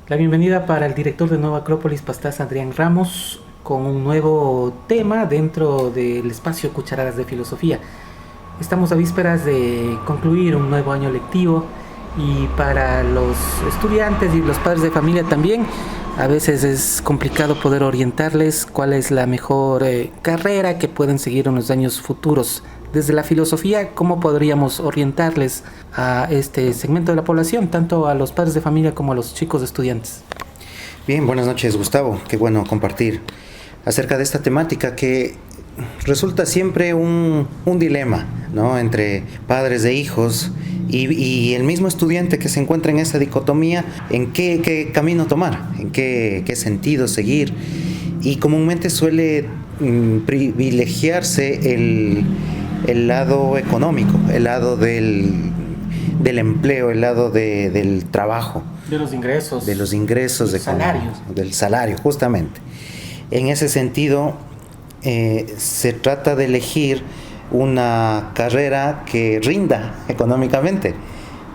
La bienvenida para el director de Nueva Acrópolis, Pastas Adrián Ramos, con un nuevo tema dentro del espacio Cucharadas de Filosofía. Estamos a vísperas de concluir un nuevo año lectivo y para los estudiantes y los padres de familia también, a veces es complicado poder orientarles cuál es la mejor carrera que pueden seguir en los años futuros. Desde la filosofía, ¿cómo podríamos orientarles a este segmento de la población, tanto a los padres de familia como a los chicos estudiantes? Bien, buenas noches, Gustavo. Qué bueno compartir acerca de esta temática que resulta siempre un dilema, ¿no? Entre padres e hijos y el mismo estudiante que se encuentra en esa dicotomía, en qué camino tomar, en qué sentido seguir. Y comúnmente suele privilegiarse el lado económico, el lado del empleo, el lado del trabajo. De los ingresos. De los ingresos. Del salario, justamente. En ese sentido, se trata de elegir una carrera que rinda económicamente,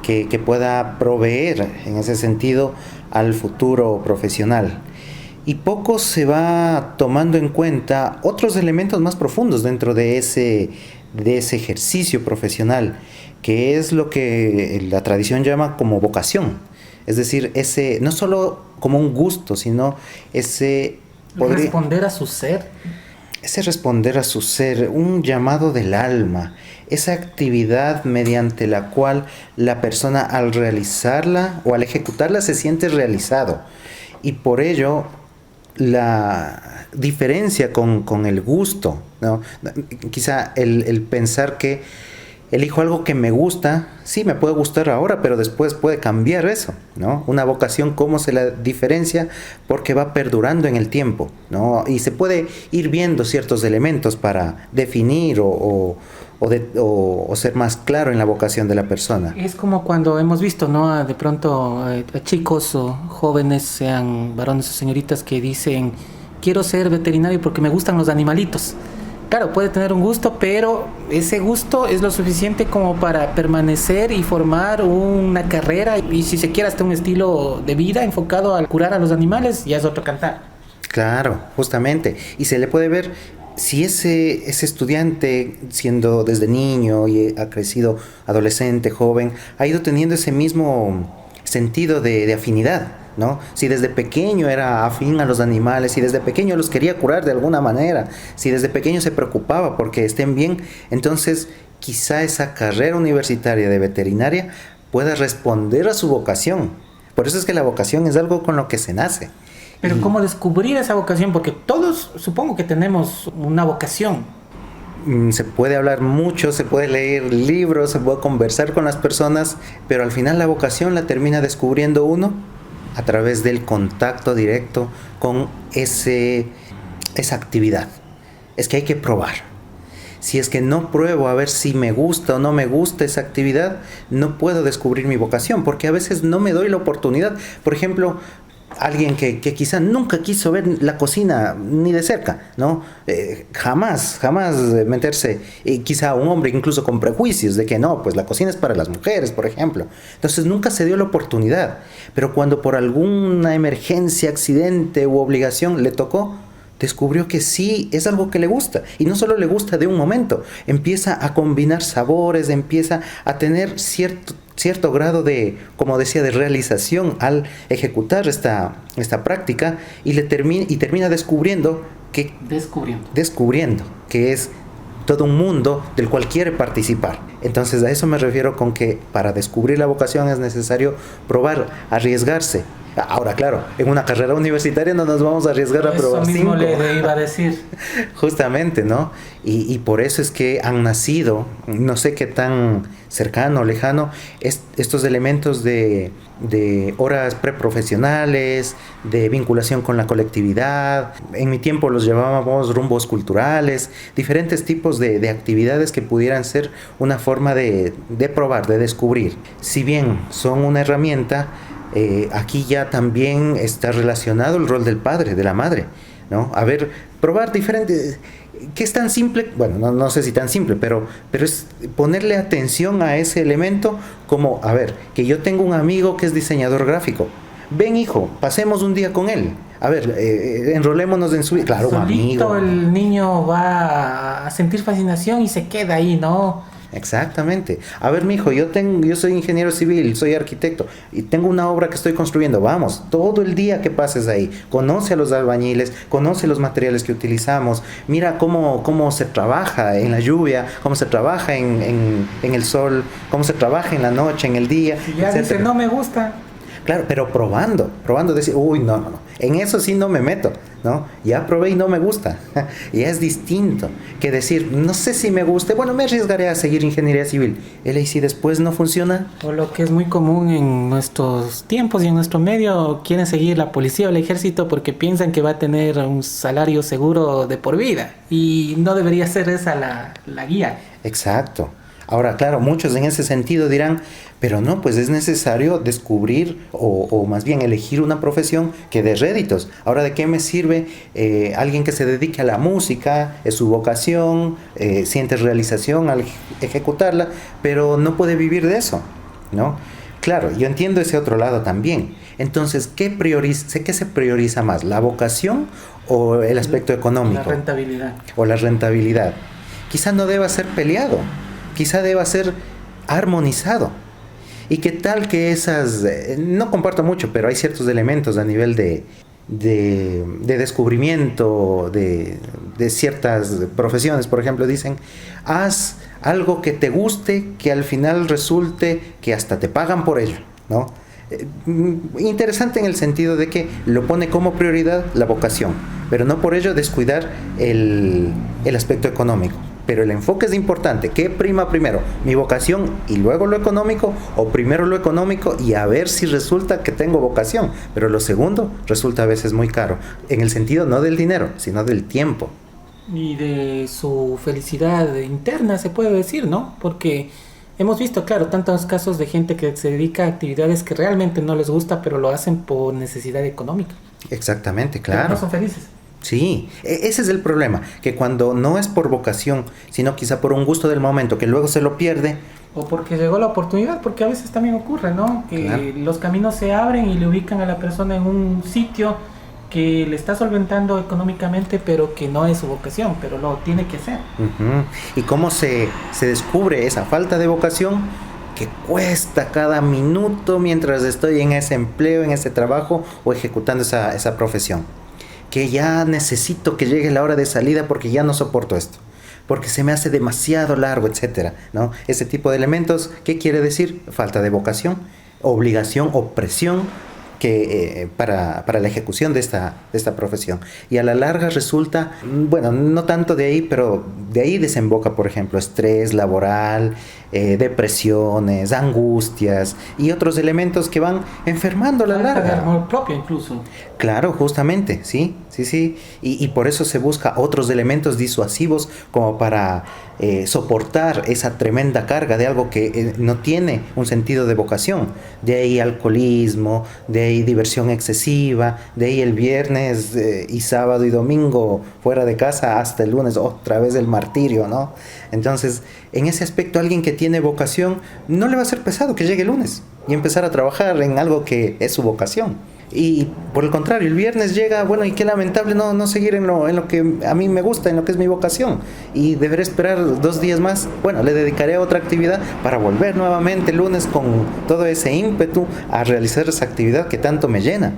que pueda proveer en ese sentido al futuro profesional. Y poco se va tomando en cuenta otros elementos más profundos dentro de ese ejercicio profesional, que es lo que la tradición llama como vocación. Es decir, ese no solo como un gusto, sino responder a su ser. Ese responder a su ser, un llamado del alma, esa actividad mediante la cual la persona al realizarla o al ejecutarla se siente realizado. Y por ello la diferencia con el gusto, ¿no? Quizá el pensar que elijo algo que me gusta, sí, me puede gustar ahora, pero después puede cambiar eso, ¿no? Una vocación, ¿cómo se la diferencia? Porque va perdurando en el tiempo, ¿no? Y se puede ir viendo ciertos elementos para definir o ser más claro en la vocación de la persona. Es como cuando hemos visto, ¿no? De pronto chicos o jóvenes, sean varones o señoritas, que dicen, quiero ser veterinario porque me gustan los animalitos. Claro, puede tener un gusto, pero ese gusto es lo suficiente como para permanecer y formar una carrera y, si se quiere, hasta un estilo de vida enfocado al curar a los animales, ya es otro cantar. Claro, justamente. Y se le puede ver si ese estudiante, siendo desde niño y ha crecido adolescente, joven, ha ido teniendo ese mismo sentido de afinidad, ¿no? Si desde pequeño era afín a los animales, si desde pequeño los quería curar de alguna manera, si desde pequeño se preocupaba porque estén bien, entonces quizá esa carrera universitaria de veterinaria pueda responder a su vocación. Por eso es que la vocación es algo con lo que se nace. Pero ¿cómo descubrir esa vocación? Porque todos supongo que tenemos una vocación. Se puede hablar mucho, se puede leer libros, se puede conversar con las personas, pero al final la vocación la termina descubriendo uno a través del contacto directo con esa actividad. Es que hay que probar. Si es que no pruebo a ver si me gusta o no me gusta esa actividad, no puedo descubrir mi vocación, porque a veces no me doy la oportunidad. Por ejemplo, alguien que quizá nunca quiso ver la cocina ni de cerca, ¿no? Jamás meterse, quizá un hombre incluso con prejuicios de que no, pues la cocina es para las mujeres, por ejemplo. Entonces nunca se dio la oportunidad, pero cuando por alguna emergencia, accidente u obligación le tocó, descubrió que sí, es algo que le gusta. Y no solo le gusta de un momento, empieza a combinar sabores, empieza a tener cierto grado de, como decía, de realización al ejecutar esta práctica y termina descubriendo que es todo un mundo del cual quiere participar. Entonces a eso me refiero con que para descubrir la vocación es necesario probar, arriesgarse. Ahora, claro, en una carrera universitaria no nos vamos a arriesgar a probar 5. Eso mismo le iba a decir. Justamente, ¿no? Y por eso es que han nacido, no sé qué tan cercano o lejano, estos elementos de horas preprofesionales, de vinculación con la colectividad. En mi tiempo los llamábamos rumbos culturales, diferentes tipos de actividades que pudieran ser una forma de probar, de descubrir. Si bien son una herramienta, aquí ya también está relacionado el rol del padre, de la madre, ¿no? A ver, probar diferentes, que es tan simple, bueno, no sé si tan simple, pero es ponerle atención a ese elemento como, a ver, que yo tengo un amigo que es diseñador gráfico. ven hijo, pasemos un día con él. A ver, enrolémonos en su... Claro, Solito amigo. el niño va a sentir fascinación y se queda ahí, ¿no? Exactamente. A ver, mijo, yo soy ingeniero civil, soy arquitecto y tengo una obra que estoy construyendo. Vamos, todo el día que pases ahí, conoce a los albañiles, conoce los materiales que utilizamos, mira cómo se trabaja en la lluvia, cómo se trabaja en el sol, cómo se trabaja en la noche, en el día, Si ya etcétera. dice, no me gusta. Claro, pero probando, decir, uy, no, en eso sí no me meto, ¿no? Ya probé y no me gusta. Y es distinto que decir, no sé si me guste, bueno, me arriesgaré a seguir ingeniería civil. Y si después no funciona. O lo que es muy común en nuestros tiempos y en nuestro medio, quieren seguir la policía o el ejército porque piensan que va a tener un salario seguro de por vida. Y no debería ser esa la guía. Exacto. Ahora, claro, muchos en ese sentido dirán, pero no, pues es necesario descubrir o más bien elegir una profesión que dé réditos. Ahora, ¿de qué me sirve alguien que se dedique a la música, es su vocación, siente realización al ejecutarla, pero no puede vivir de eso, ¿no? Claro, yo entiendo ese otro lado también. Entonces, ¿qué se prioriza más, la vocación o el aspecto económico? La rentabilidad. O la rentabilidad. Quizá no deba ser peleado. Quizá deba ser armonizado. ¿Y qué tal que esas... no comparto mucho, pero hay ciertos elementos a nivel de descubrimiento de ciertas profesiones? Por ejemplo, dicen, haz algo que te guste, que al final resulte que hasta te pagan por ello, ¿no? Interesante en el sentido de que lo pone como prioridad la vocación, pero no por ello descuidar el aspecto económico. Pero el enfoque es importante. ¿Qué prima primero? ¿Mi vocación y luego lo económico? ¿O primero lo económico y a ver si resulta que tengo vocación? Pero lo segundo resulta a veces muy caro. En el sentido no del dinero, sino del tiempo. Y de su felicidad interna, se puede decir, ¿no? Porque hemos visto, claro, tantos casos de gente que se dedica a actividades que realmente no les gusta, pero lo hacen por necesidad económica. Exactamente, Pero claro. no son felices. Sí, ese es el problema, que cuando no es por vocación, sino quizá por un gusto del momento, que luego se lo pierde. O porque llegó la oportunidad, porque a veces también ocurre, ¿no? Que Claro. los caminos se abren y le ubican a la persona en un sitio que le está solventando económicamente, pero que no es su vocación, pero lo tiene que hacer. Uh-huh. ¿Y cómo se descubre esa falta de vocación? Que cuesta cada minuto mientras estoy en ese empleo, en ese trabajo o ejecutando esa profesión. Que ya necesito que llegue la hora de salida porque ya no soporto esto, porque se me hace demasiado largo, etcétera, ¿no? Ese tipo de elementos, ¿qué quiere decir? Falta de vocación, obligación o presión que para la ejecución de esta profesión. Y a la larga resulta, bueno, no tanto de ahí, pero de ahí desemboca, por ejemplo, estrés laboral, depresiones, angustias y otros elementos que van enfermando a la Falta de larga. amor propio incluso. Claro, justamente, sí. Y por eso se busca otros elementos disuasivos como para soportar esa tremenda carga de algo que no tiene un sentido de vocación. De ahí alcoholismo, de ahí diversión excesiva, de ahí el viernes y sábado y domingo fuera de casa hasta el lunes otra vez el martirio, ¿no? Entonces, en ese aspecto, alguien que tiene vocación no le va a ser pesado que llegue el lunes y empezar a trabajar en algo que es su vocación. Y por el contrario, el viernes llega, bueno, y qué lamentable no seguir en lo que a mí me gusta, en lo que es mi vocación. Y deberé esperar 2 días más. Bueno, le dedicaré a otra actividad para volver nuevamente el lunes con todo ese ímpetu a realizar esa actividad que tanto me llena,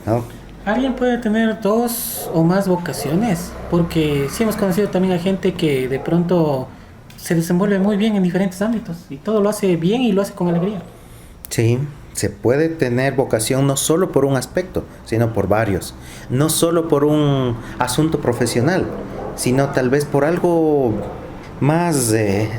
¿no? Alguien puede tener 2 o más vocaciones, porque sí hemos conocido también a gente que de pronto se desenvuelve muy bien en diferentes ámbitos y todo lo hace bien y lo hace con alegría. Sí, se puede tener vocación no solo por un aspecto, sino por varios. No solo por un asunto profesional, sino tal vez por algo más de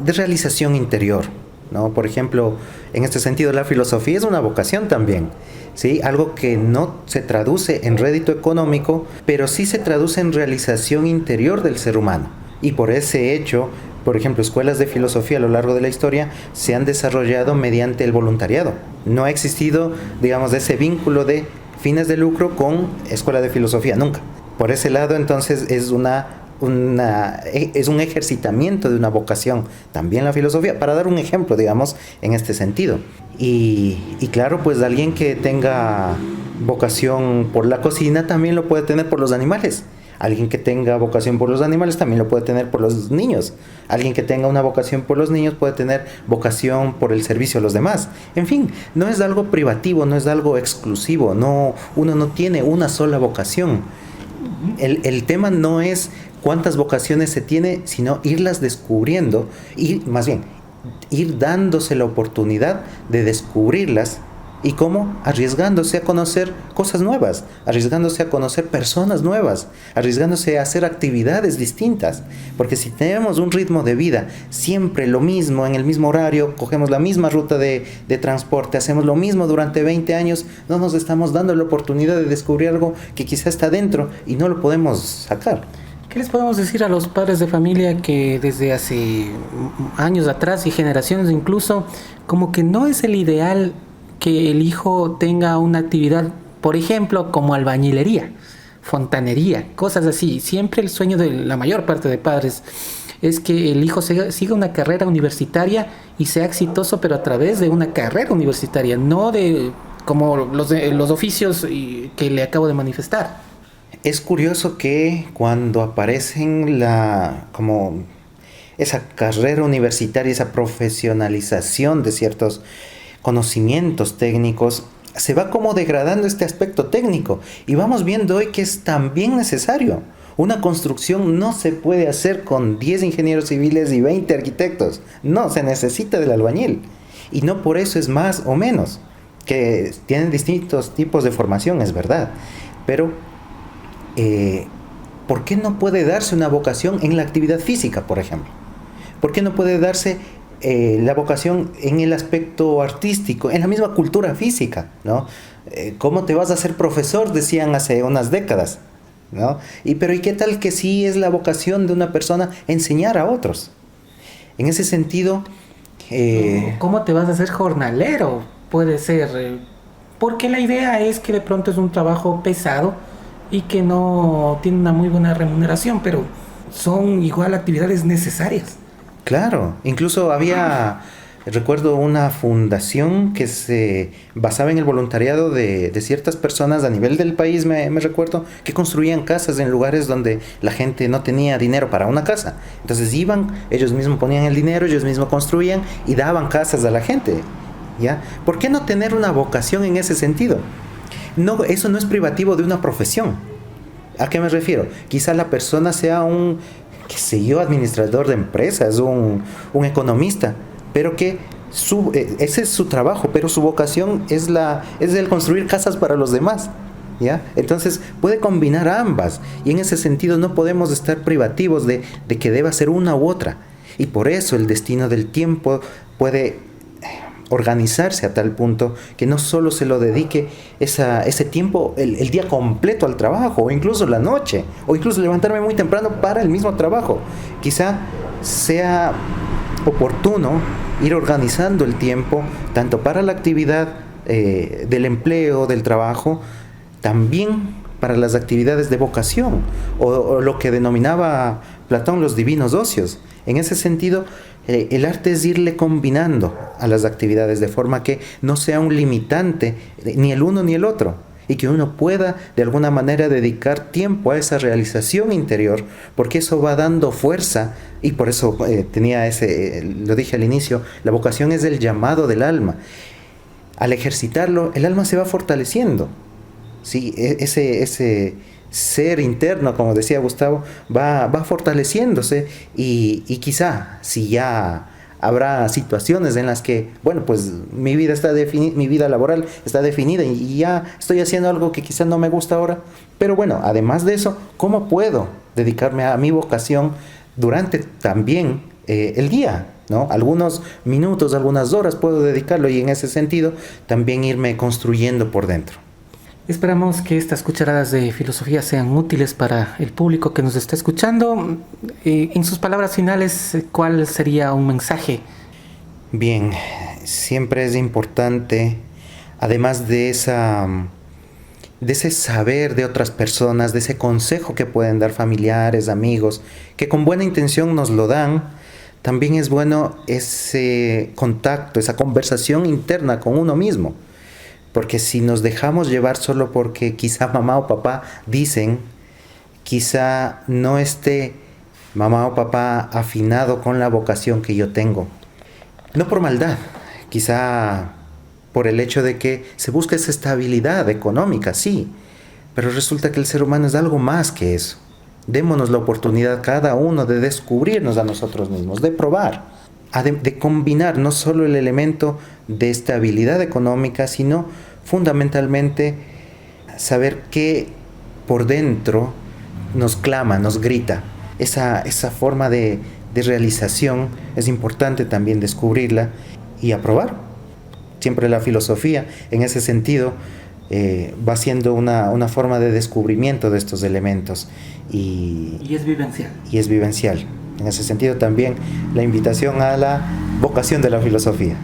realización interior, ¿no? Por ejemplo, en este sentido, la filosofía es una vocación también, ¿sí? Algo que no se traduce en rédito económico, pero sí se traduce en realización interior del ser humano. Y por ese hecho, por ejemplo, escuelas de filosofía a lo largo de la historia se han desarrollado mediante el voluntariado. No ha existido, digamos, ese vínculo de fines de lucro con escuela de filosofía, nunca. Por ese lado, entonces, es una es un ejercitamiento de una vocación, también la filosofía, para dar un ejemplo, digamos, en este sentido. Y claro, pues alguien que tenga vocación por la cocina también lo puede tener por los animales. Alguien que tenga vocación por los animales también lo puede tener por los niños. Alguien que tenga una vocación por los niños puede tener vocación por el servicio a los demás. En fin, no es algo privativo, no es algo exclusivo. Uno no tiene una sola vocación. El tema no es cuántas vocaciones se tiene, sino irlas descubriendo y más bien ir dándose la oportunidad de descubrirlas. ¿Y cómo? Arriesgándose a conocer cosas nuevas, arriesgándose a conocer personas nuevas, arriesgándose a hacer actividades distintas. Porque si tenemos un ritmo de vida, siempre lo mismo, en el mismo horario, cogemos la misma ruta de transporte, hacemos lo mismo durante 20 años, no nos estamos dando la oportunidad de descubrir algo que quizá está dentro y no lo podemos sacar. ¿Qué les podemos decir a los padres de familia que desde hace años atrás y generaciones incluso, como que no es el ideal que el hijo tenga una actividad, por ejemplo, como albañilería, fontanería, cosas así? Siempre el sueño de la mayor parte de padres es que el hijo siga una carrera universitaria y sea exitoso, pero a través de una carrera universitaria, no de como los oficios que le acabo de manifestar. Es curioso que cuando aparecen como esa carrera universitaria, esa profesionalización de ciertos conocimientos técnicos, se va como degradando este aspecto técnico y vamos viendo hoy que es también necesario. Una construcción no se puede hacer con 10 ingenieros civiles y 20 arquitectos. No, se necesita del albañil. Y no por eso es más o menos, que tienen distintos tipos de formación, es verdad. Pero, ¿por qué no puede darse una vocación en la actividad física, por ejemplo? ¿Por qué no puede darse la vocación en el aspecto artístico, en la misma cultura física, ¿no? ¿Cómo te vas a ser profesor? Decían hace unas décadas, ¿no? Pero ¿y qué tal que sí es la vocación de una persona enseñar a otros? En ese sentido... ¿Cómo te vas a hacer jornalero? Puede ser, porque la idea es que de pronto es un trabajo pesado y que no tiene una muy buena remuneración, pero son igual actividades necesarias. Claro, incluso recuerdo una fundación que se basaba en el voluntariado de ciertas personas a nivel del país, me recuerdo, que construían casas en lugares donde la gente no tenía dinero para una casa. Entonces iban, ellos mismos ponían el dinero, ellos mismos construían y daban casas a la gente, ¿ya? ¿Por qué no tener una vocación en ese sentido? No, eso no es privativo de una profesión. ¿A qué me refiero? Quizá la persona sea qué sé yo, administrador de empresas, un economista, pero que ese es su trabajo, pero su vocación es el construir casas para los demás, ¿ya? Entonces puede combinar ambas, y en ese sentido no podemos estar privativos de que deba ser una u otra, y por eso el destino del tiempo puede organizarse a tal punto que no solo se lo dedique ese tiempo, el día completo al trabajo, o incluso la noche, o incluso levantarme muy temprano para el mismo trabajo. Quizá sea oportuno ir organizando el tiempo tanto para la actividad del empleo, del trabajo, también para las actividades de vocación, o lo que denominaba Platón los divinos ocios. En ese sentido, el arte es irle combinando a las actividades de forma que no sea un limitante ni el uno ni el otro, y que uno pueda de alguna manera dedicar tiempo a esa realización interior, porque eso va dando fuerza, y por eso lo dije al inicio, la vocación es el llamado del alma. Al ejercitarlo, el alma se va fortaleciendo, ¿sí? Ese ser interno, como decía Gustavo, va fortaleciéndose, y quizá si ya habrá situaciones en las que, bueno, pues mi vida laboral está definida y ya estoy haciendo algo que quizá no me gusta ahora, pero bueno, además de eso, ¿cómo puedo dedicarme a mi vocación durante también el día, ¿no? Algunos minutos, algunas horas puedo dedicarlo, y en ese sentido también irme construyendo por dentro. Esperamos que estas cucharadas de filosofía sean útiles para el público que nos está escuchando. En sus palabras finales, ¿cuál sería un mensaje? Bien, siempre es importante, además de de ese saber de otras personas, de ese consejo que pueden dar familiares, amigos, que con buena intención nos lo dan. También es bueno ese contacto, esa conversación interna con uno mismo. Porque si nos dejamos llevar solo porque quizá mamá o papá dicen, quizá no esté mamá o papá afinado con la vocación que yo tengo. No por maldad, quizá por el hecho de que se busca esa estabilidad económica, sí, pero resulta que el ser humano es algo más que eso. Démonos la oportunidad cada uno de descubrirnos a nosotros mismos, de probar, de combinar no solo el elemento de estabilidad económica, sino fundamentalmente saber qué por dentro nos clama, nos grita. Esa forma de realización es importante también descubrirla y aprobar. Siempre la filosofía, en ese sentido, va siendo una forma de descubrimiento de estos elementos. Y es vivencial. Y es vivencial. En ese sentido también la invitación a la vocación de la filosofía.